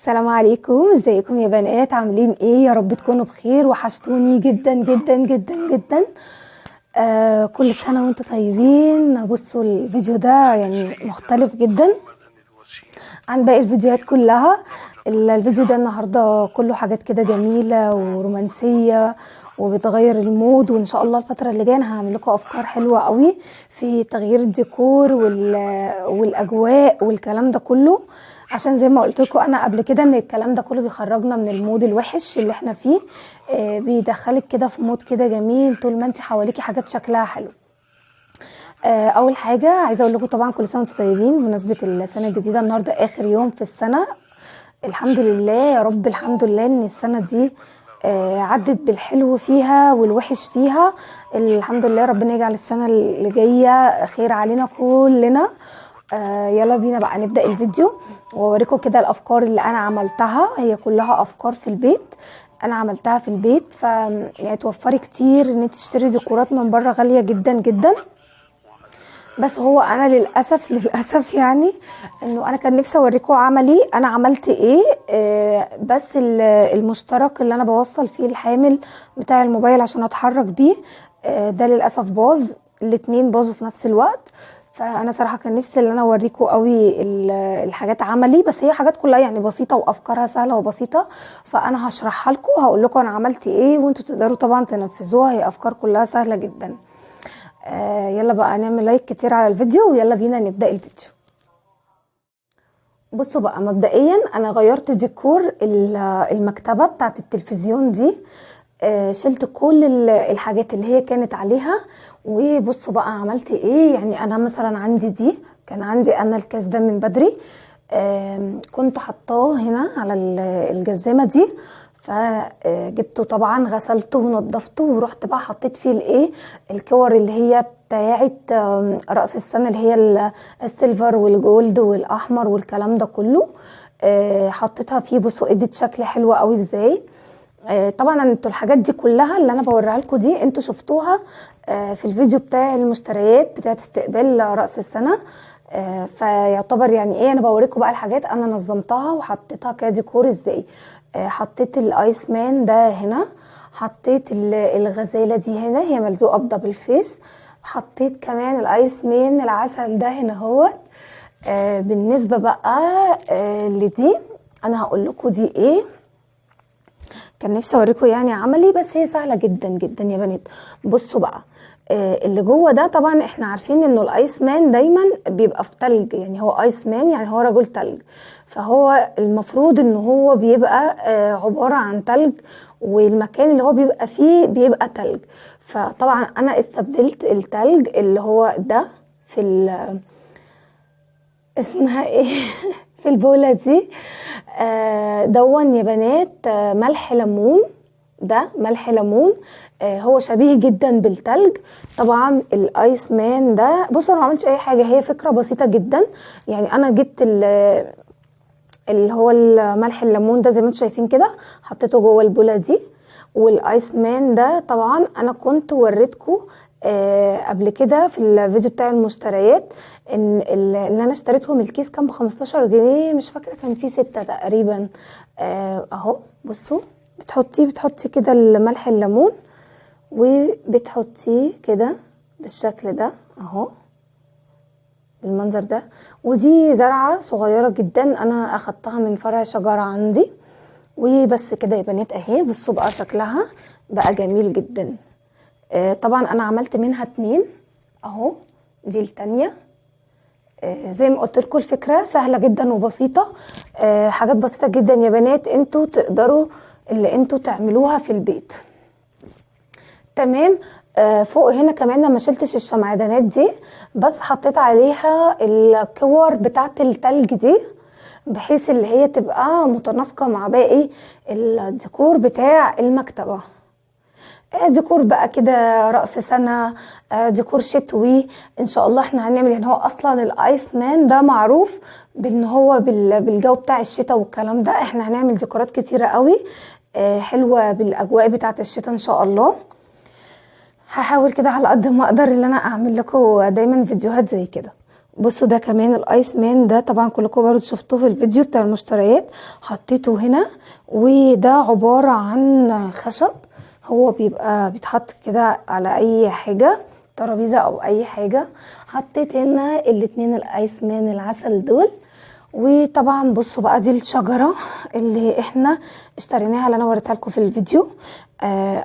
السلام عليكم، ازيكم يا بنات؟ عاملين ايه؟ يا رب تكونوا بخير. وحشتوني جدا جدا جدا جدا. كل سنة وانتم طيبين. بصوا الفيديو ده يعني مختلف جدا عن باقي الفيديوهات كلها. الفيديو ده النهاردة كله حاجات كده جميلة ورومانسية وبتغير المود، وان شاء الله الفترة اللي جاية انا هعمل لكم افكار حلوة قوي في تغيير الديكور والاجواء والكلام ده كله. عشان زي ما قلت لكم انا قبل كده ان الكلام ده كله بيخرجنا من المود الوحش اللي احنا فيه. بيدخلك كده في مود كده جميل طول ما انت حواليكي حاجات شكلها حلو. اول حاجه عايزه اقول لكم طبعا كل سنه وانتم طيبين بمناسبه السنه الجديده. النهارده اخر يوم في السنه. الحمد لله يا رب، الحمد لله ان السنه دي عدت بالحلو فيها والوحش فيها. الحمد لله، ربنا يجعل السنه اللي جايه خير علينا كلنا. يلا بينا بقى نبدأ الفيديو واوريكم كده الافكار اللي انا عملتها. هي كلها افكار في البيت، انا عملتها في البيت. يعني توفري كتير ان انت تشتري ديكورات من بره غالية جدا جدا. بس هو انا للاسف يعني انه انا كان نفسي اوريكم عملي انا عملت ايه. بس المشترك اللي انا بوصل فيه الحامل بتاع الموبايل عشان اتحرك بيه، ده للاسف باظ. الاتنين باظوا في نفس الوقت. فانا صراحه كان نفسي ان انا اوريكم قوي الحاجات عملي، بس هي حاجات كلها يعني بسيطه وافكارها سهله وبسيطه. فانا هشرحها لكم، هقول لكم انا عملت ايه وانتوا تقدروا طبعا تنفذوها. هي افكار كلها سهله جدا. يلا بقى نعمل لايك كتير على الفيديو ويلا بينا نبدا الفيديو. بصوا بقى، مبدئيا انا غيرت ديكور المكتبه بتاعت التلفزيون دي. شلت كل الحاجات اللي هي كانت عليها. وبصوا بقى عملت ايه. يعني انا مثلا عندي دي، كان عندي انا الكاس ده من بدري. كنت حطاه هنا على الجزامه دي. فجبته طبعا، غسلته ونضفته ورحت بقى حطيت فيه الايه، الكور اللي هي بتاعت رأس السنه، اللي هي السيلفر والجولد والاحمر والكلام ده كله. حطيتها فيه. بصوا ادت شكل حلو قوي ازاي. طبعا انتوا الحاجات دي كلها اللي انا بوريها لكم دي انتوا شفتوها في الفيديو بتاع المشتريات بتاعت استقبال رأس السنة. فيعتبر يعني ايه، انا بوريكم بقى الحاجات انا نظمتها وحطيتها كديكور ازاي. حطيت الايس مان ده هنا، حطيت الغزالة دي هنا هي ملزوقة بدبل فيس، حطيت كمان الايس مان العسل ده هنا هو. بالنسبة بقى لدي انا هقول لكم دي ايه. كان نفسي اوريكم يعني عملي، بس هي سهله جدا جدا يا بنات. بصوا بقى، اللي جوه ده طبعا احنا عارفين انه الايس مان دايما بيبقى في تلج. يعني هو ايس مان يعني هو رجل تلج، فهو المفروض ان هو بيبقى عباره عن تلج، والمكان اللي هو بيبقى فيه بيبقى تلج. فطبعا انا استبدلت التلج اللي هو ده في اسمها ايه في البولة دي. دون يا بنات ملح ليمون. ده ملح ليمون. هو شبيه جدا بالتلج. طبعا الايس مان ده، بصوا انا ما عملتش اي حاجه، هي فكره بسيطه جدا. يعني انا جبت اللي هو الملح الليمون ده زي ما انتم شايفين كده، حطيته جوه البوله دي. والايس مان ده طبعا انا كنت وريتكم قبل كده في الفيديو بتاع المشتريات ان انا اشتريتهم. الكيس كان ب15 جنيه، مش فاكره كان فيه 6 تقريبا. اهو بصوا، بتحطي كده الملح الليمون وبتحطيه كده بالشكل ده اهو، بالمنظر ده. ودي زرعه صغيره جدا انا اخدتها من فرع شجره عندي. وبس كده يا بنات اهي. بصوا بقى شكلها بقى جميل جدا. طبعا انا عملت منها 2 اهو. دي التانية. زي ما قلت لكم الفكره سهله جدا وبسيطه. حاجات بسيطه جدا يا بنات، انتوا تقدروا اللي انتوا تعملوها في البيت. تمام. فوق هنا كمان انا ما شلتش الشمعدانات دي، بس حطيت عليها الكور بتاعت التلج دي بحيث اللي هي تبقى متناسقه مع باقي الديكور بتاع المكتبه. ديكور بقى كده رأس سنة، ديكور شتوي ان شاء الله احنا هنعمل. يعني هو اصلا الايس مان ده معروف بان هو بالجو بتاع الشتاء والكلام ده. احنا هنعمل ديكورات كتيرة قوي حلوة بالاجواء بتاعة الشتاء ان شاء الله. هحاول كده على قد ما اقدر ان انا اعمل لكم دايما فيديوهات زي كده. بصوا ده كمان الايس مان ده طبعا كلكم برضو شفتوه في الفيديو بتاع المشتريات، حطيته هنا. وده عبارة عن خشب، هو بيبقى بيتحط كده على اي حاجة، ترابيزة او اي حاجة. حطيت هنا الاتنين الايس مان العسل دول. وطبعا بصوا بقى دي الشجرة اللي احنا اشتريناها اللي انا وريتها لكم في الفيديو.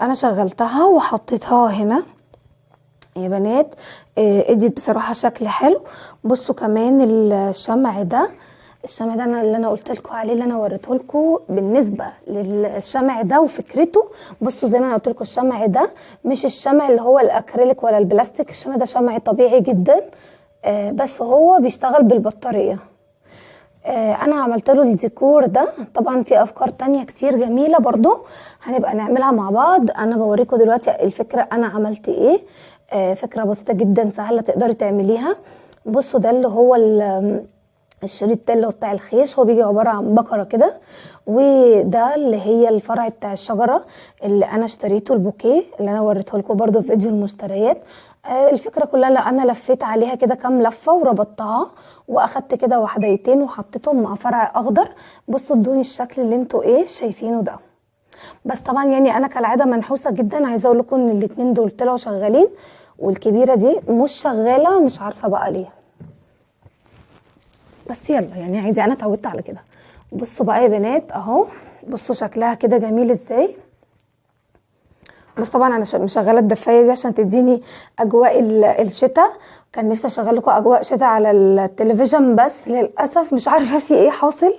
انا شغلتها وحطيتها هنا يا بنات. اديت بصراحة شكل حلو. بصوا كمان الشمع ده، الشمع ده اللي انا قلت لكم عليه، اللي انا وريته لكم بالنسبه للشمع ده وفكرته. بصوا زي ما انا قلت لكم الشمع ده مش الشمع اللي هو الاكريليك ولا البلاستيك، الشمع ده شمع طبيعي جدا، بس هو بيشتغل بالبطاريه. انا عملت له الديكور ده. طبعا في افكار تانية كتير جميله برضو هنبقى نعملها مع بعض. انا بوريكم دلوقتي الفكره انا عملت ايه. فكره بسيطه جدا سهله تقدري تعمليها. بصوا ده اللي هو الشريط ده اللي هو بتاع الخيش، هو بيجي عباره عن بقره كده. وده اللي هي الفرع بتاع الشجره اللي انا اشتريته، البوكيه اللي انا وريته لكم برده في فيديو المشتريات. الفكره كلها اللي انا لفيت عليها كده كام لفه وربطتها، واخدت كده وحديتين وحطيتهم مع فرع اخضر. بصوا ادوني الشكل اللي انتوا شايفينه ده. بس طبعا يعني انا كالعاده منحوسه جدا، عايزه اقول لكم ان الاتنين دول طلعوا شغالين، والكبيره دي مش شغاله، مش عارفه بقى ليه. بس يلا يعني عادي، انا اتعودت على كده. بصوا بقى يا بنات اهو، بصوا شكلها كده جميل ازاي. بص طبعا انا مشغله الدفايه دي عشان تديني اجواء الشتاء. كان نفسي اشغل لكم اجواء شتاء على التلفزيون، بس للاسف مش عارفه في ايه حاصل.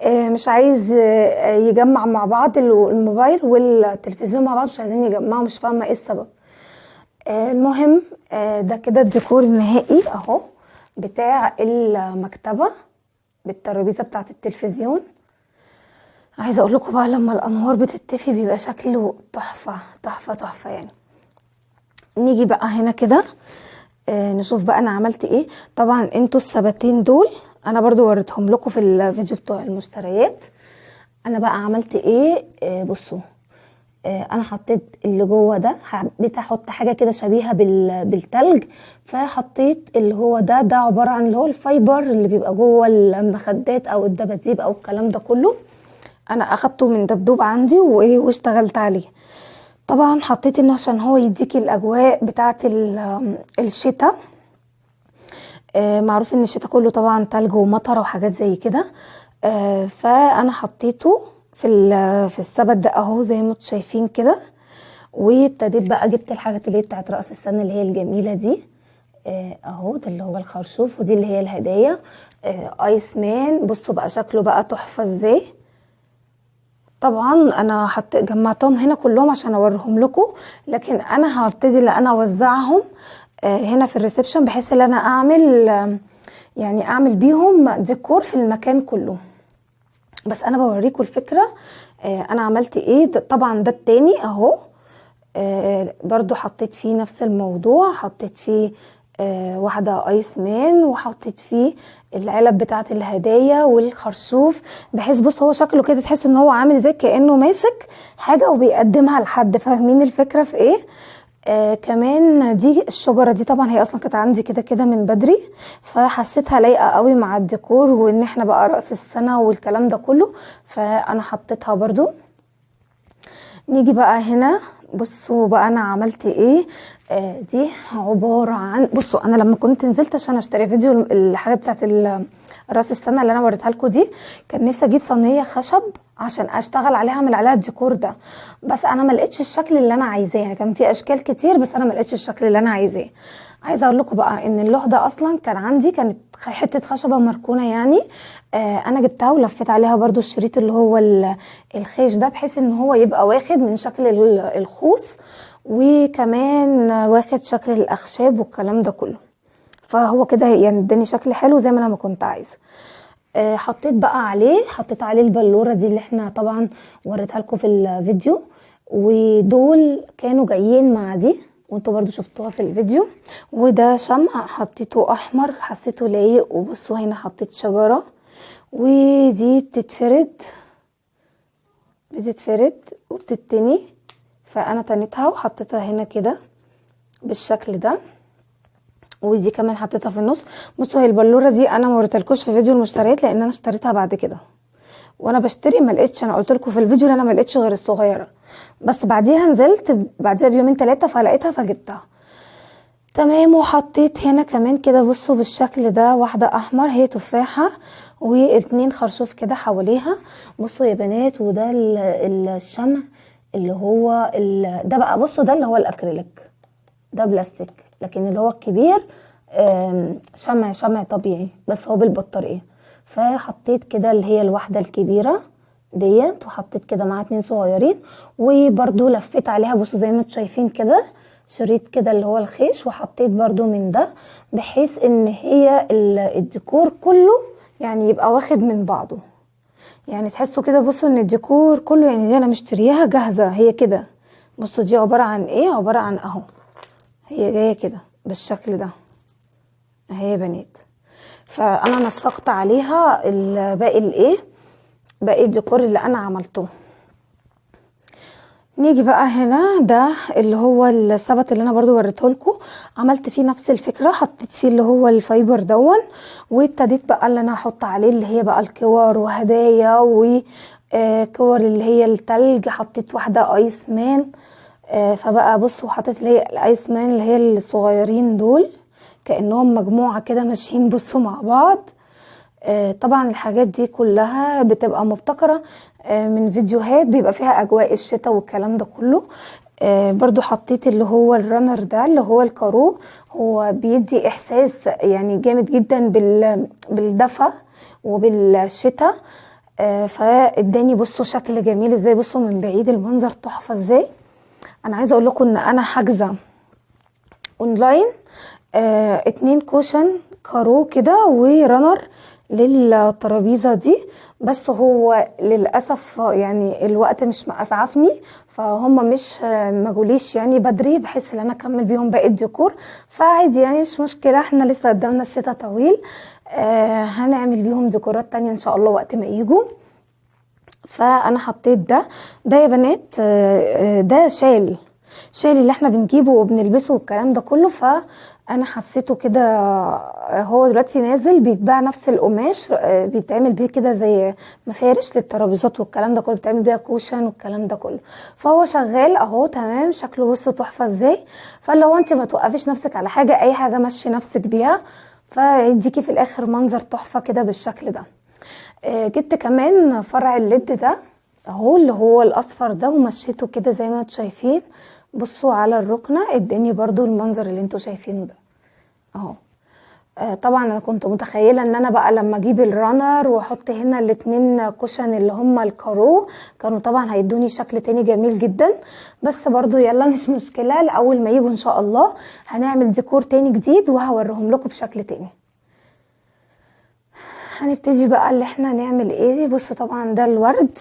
مش عايز يجمع مع بعض الموبايل والتلفزيون مع بعض، مش عايزين يجمعوا، مش فاهمه ايه السبب. المهم ده كده الديكور النهائي اهو بتاع المكتبه بالترابيزه بتاعه التلفزيون. عايزه اقول لكم بقى لما الانوار بتتفي بيبقى شكله تحفه تحفه تحفه يعني. نيجي بقى هنا كده نشوف بقى انا عملت ايه. طبعا انتوا الثباتين دول انا برضو وريتهم لكم في الفيديو بتاع المشتريات. انا بقى عملت ايه. بصوا انا حطيت اللي جوه ده، حبيت احط حاجه كده شبيهه بالتلج، فحطيت اللي هو ده عباره عن اللي هو الفايبر اللي بيبقى جوه المخدات او الدباديب او الكلام ده كله. انا اخدته من دبدوب عندي واشتغلت عليه. طبعا حطيت انه عشان هو يديكي الاجواء بتاعه الشتاء. معروف ان الشتاء كله طبعا تلج ومطر وحاجات زي كده. فانا حطيته في السبت ده اهو زي ما انتم شايفين كده. وابتديت بقى جبت الحاجات اللي هي بتاعت راس السنه اللي هي الجميله دي. اهو ده اللي هو الخرشوف، ودي اللي هي الهدايا. ايس مان بصوا بقى شكله بقى تحفه ازاي. طبعا انا جمعتهم هنا كلهم عشان اوريهم لكم، لكن انا هبتدي ان انا اوزعهم هنا في الريسبشن، بحيث ان انا يعني اعمل بيهم ديكور في المكان كله. بس انا بوريكم الفكره انا عملت ايه. طبعا ده التاني اهو برضو حطيت فيه نفس الموضوع، حطيت فيه واحدة ايس مان، وحطيت فيه العلب بتاعه الهدايا والخرشوف، بحيث بص هو شكله كده تحس ان هو عامل زي كأنه ماسك حاجة وبيقدمها لحد. فاهمين الفكرة في ايه؟ كمان دي الشجرة دي طبعا هي اصلا كانت عندي كده كده من بدري، فحسيتها لايقة قوي مع الديكور، وان احنا بقى رأس السنة والكلام ده كله، فانا حطيتها برضو. نيجي بقى هنا بصوا بقى انا عملت ايه. دي عبارة عن بصوا انا لما كنت نزلت عشان اشتري فيديو الحاجة بتاعت راس السنة اللي انا وريتها لكم دي، كان نفسي اجيب صينية خشب عشان اشتغل عليها، اعمل عليها الديكور ده. بس انا ما لقيتش الشكل اللي انا عايزاه، يعني كان في اشكال كتير بس انا ما لقيتش الشكل اللي انا عايزاه. عايزه اقول لكم بقى ان اللوح ده اصلا كان عندي، كانت حته خشبه مركونه يعني. انا جبتها ولفيت عليها برضو الشريط اللي هو الخيش ده، بحيث ان هو يبقى واخد من شكل الخوص، وكمان واخد شكل الاخشاب والكلام ده كله. فهو كده يعني اداني شكل حلو زي ما انا ما كنت عايزه. حطيت عليه البلوره دي اللي احنا طبعا وريتها لكم في الفيديو، ودول كانوا جايين مع دي وانتوا برضو شفتوها في الفيديو. وده شمع حطيته احمر حسيته لايق. وبصوا هنا حطيت شجره، ودي بتتفرد وبتتني، فانا تنيتها وحطيتها هنا كده بالشكل ده. ودي كمان حطيتها في النص. بصوا هي البلوره دي انا ما وريتلكوش في فيديو المشتريات لان انا اشتريتها بعد كده، وانا بشتري ما لقيتش. انا قلت لكم في الفيديو ان انا ما لقيتش غير الصغيره، بس بعديها نزلت بعديها بيومين 3 فلقيتها فجبتها. تمام. وحطيت هنا كمان كده بصوا بالشكل ده واحده احمر، هي تفاحه واتنين خرشوف كده حواليها. بصوا يا بنات، وده الشمع اللي هو ده بقى. بصوا ده اللي هو الاكريليك، ده بلاستيك، لكن اللي هو الكبير شمع طبيعي بس هو بالبطارية. فحطيت كده اللي هي الواحدة الكبيرة ديت، وحطيت كده معاها 2 صغيرين، وبرضو لفيت عليها بصوا زي ما انتم شايفين كده شريط كده اللي هو الخيش، وحطيت برضو من ده بحيث ان هي الديكور كله يعني يبقى واخد من بعضه. يعني تحسوا كده بصوا ان الديكور كله يعني دي انا مشترياها جاهزة هي كده. بصوا دي عبارة عن ايه؟ عبارة عن اهو، هي جاية كده بالشكل ده اهي يا بنات. فانا نسقت عليها باقي باقي الديكور اللي انا عملته. نيجي بقى هنا، ده اللي هو السبت اللي انا برضو وريته لكم، عملت فيه نفس الفكره، حطيت فيه اللي هو الفايبر دون، وابتديت بقى اللي انا احط عليه اللي هي بقى الكور وهدايا وكور اللي هي التلج. حطيت واحده ايس مان، فبقى بصوا حطيت اللي هي الايس مان اللي هي الصغيرين دول كانهم مجموعه كده ماشيين بصوا مع بعض. طبعا الحاجات دي كلها بتبقى مبتكرة من فيديوهات بيبقى فيها اجواء الشتاء والكلام ده كله. برضو حطيت اللي هو الرنر ده اللي هو الكارو، هو بيدي احساس يعني جامد جدا بالدفى وبالشتاء. فاداني بصوا شكل جميل ازاي، بصوا من بعيد المنظر تحفة ازاي. انا عايزة اقول لكم ان انا حاجزة اونلاين 2 كوشن كارو كده ورنر للترابيزه دي، بس هو للاسف يعني الوقت مش مسعفني، فهم مش مجوليش يعني بدري بحيث ان انا اكمل بيهم باقي الديكور. فعادي يعني مش مشكله، احنا لسه قدامنا الشتاء طويل، هنعمل بيهم ديكورات تانية ان شاء الله وقت ما يجوا. فانا حطيت ده يا بنات، ده شال اللي احنا بنجيبه وبنلبسه والكلام ده كله. فانا حسيته كده هو دلوقتي نازل بيتباع نفس القماش، بيتعمل بيه كده زي مفارش للترابيزات والكلام ده كله، بيتعمل بيها كوشن والكلام ده كله. فهو شغال اهو تمام، شكله بصوا تحفه ازاي. فلو انت ما توقفيش نفسك على حاجه، اي حاجه مشي نفسك بيها فيديكي في الاخر منظر تحفه كده بالشكل ده. جبت كمان فرع الليد ده اهو اللي هو الاصفر ده، ومشيته كده زي ما انتم شايفين بصوا على الركنه، اداني برضو المنظر اللي انتم شايفينه ده اهو. طبعا انا كنت متخيله ان انا بقى لما اجيب الرانر واحط هنا الاتنين كوشن اللي هما الكارو كانوا طبعا هيدوني شكل تاني جميل جدا، بس برضو يلا مش مشكله، لاول ما يجوا ان شاء الله هنعمل ديكور تاني جديد وهوريهم لكم بشكل تاني. هنبتدي بقى اللي احنا نعمل ايه. بصوا طبعا ده الورد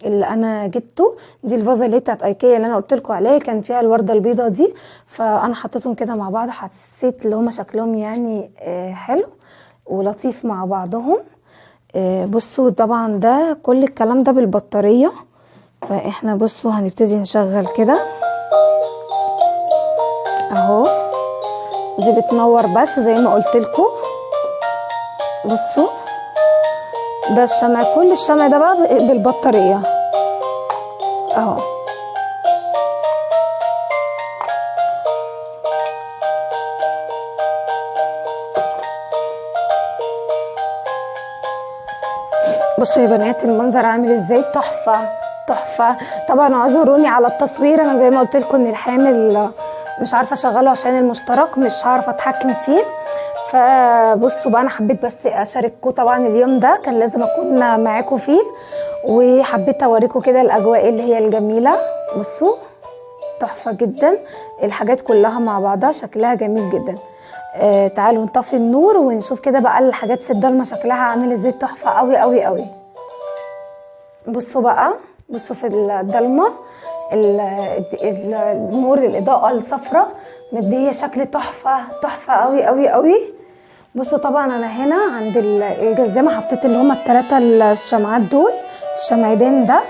اللي انا جبته، دي الفازه اللي بتاعت ايكيا اللي انا قلت لكم عليها، كان فيها الورده البيضه دي، فانا حطيتهم كده مع بعض، حسيت اللي هما شكلهم يعني حلو ولطيف مع بعضهم. بصوا طبعا ده كل الكلام ده بالبطاريه. فاحنا بصوا هنبتدي نشغل كده اهو، دي بتنور بس زي ما قلت لكم. بصوا ده الشمع، كل الشمع ده بقى بالبطارية اهو. بصوا يا بنات المنظر عامل ازاي، تحفة تحفة. طبعا اعذروني على التصوير، انا زي ما قلت لكم ان الحامل مش عارفة اشغله عشان المشترك مش عارفة اتحكم فيه. فبصوا بقى انا حبيت بس اشارككم، طبعا اليوم ده كان لازم اكون معاكم فيه، وحبيت اوريكم كده الاجواء اللي هي الجميله. بصوا تحفه جدا، الحاجات كلها مع بعضها شكلها جميل جدا. تعالوا نطفي النور ونشوف كده بقى الحاجات في الضلمه شكلها عامل ازاي، تحفه قوي قوي قوي. بصوا بقى، بصوا في الضلمه النور الاضاءه الصفراء مديه شكل تحفه تحفه قوي قوي قوي. بصوا طبعا انا هنا عند الجزامه حطيت اللي هما الثلاثه الشمعات دول، الشمعدان ده،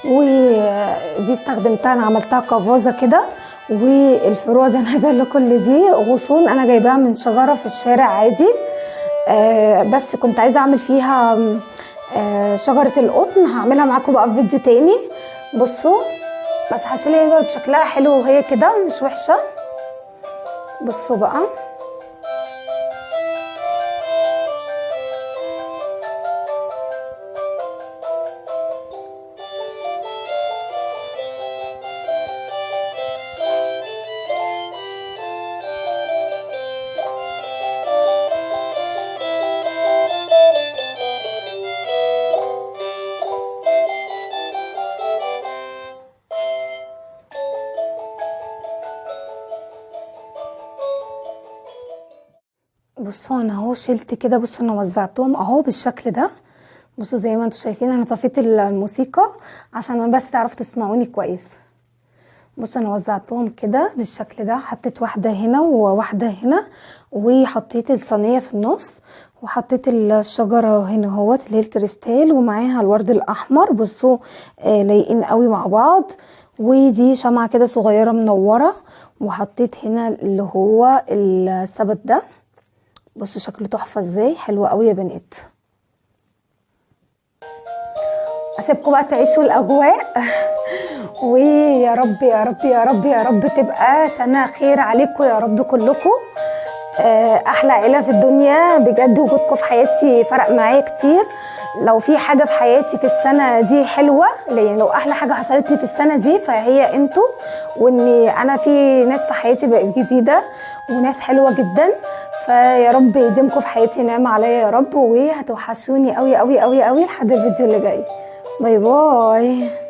ودي استخدمتها انا عملتها كفازه كده. والفروع دي انا عايزه اقول لكم دي غصون انا جايباها من شجره في الشارع عادي. بس كنت عايزه اعمل فيها شجره القطن، هعملها معاكم بقى في فيديو تاني. بصوا بس حاسه برضه شكلها حلو وهي كده مش وحشه. بصوا بقى بصوا انا اهو شلت كده. بصوا انا وزعتهم اهو بالشكل ده. بصوا زي ما انتم شايفين انا طفيت الموسيقى عشان انا بس تعرفوا تسمعوني كويس. بصوا انا وزعتهم كده بالشكل ده، حطيت واحده هنا وواحده هنا، وحطيت الصينيه في النص، وحطيت الشجره هنا اهوت اللي هي الكريستال ومعاها الورد الاحمر. بصوا لايقين قوي مع بعض. ودي شمعه كده صغيره منوره، وحطيت هنا اللي هو السبت ده. بصوا شكله تحفه ازاي، حلو قوي يا بنات. اسيبكم بقى تعيشوا الاجواء ويا رب يا رب يا رب يا رب تبقى سنه خير عليكم يا رب كلكم. احلى عيله في الدنيا بجد، وجودكم في حياتي فرق معايا كتير. لو في حاجه في حياتي في السنه دي حلوه، يعني لو احلى حاجه حصلت لي في السنه دي فهي انتوا، واني انا في ناس في حياتي بقت جديده وناس حلوه جدا. فيا رب يديمكم في حياتي نعمه عليا يا رب، وهتوحشوني قوي قوي قوي قوي لحد الفيديو اللي جاي. باي باي.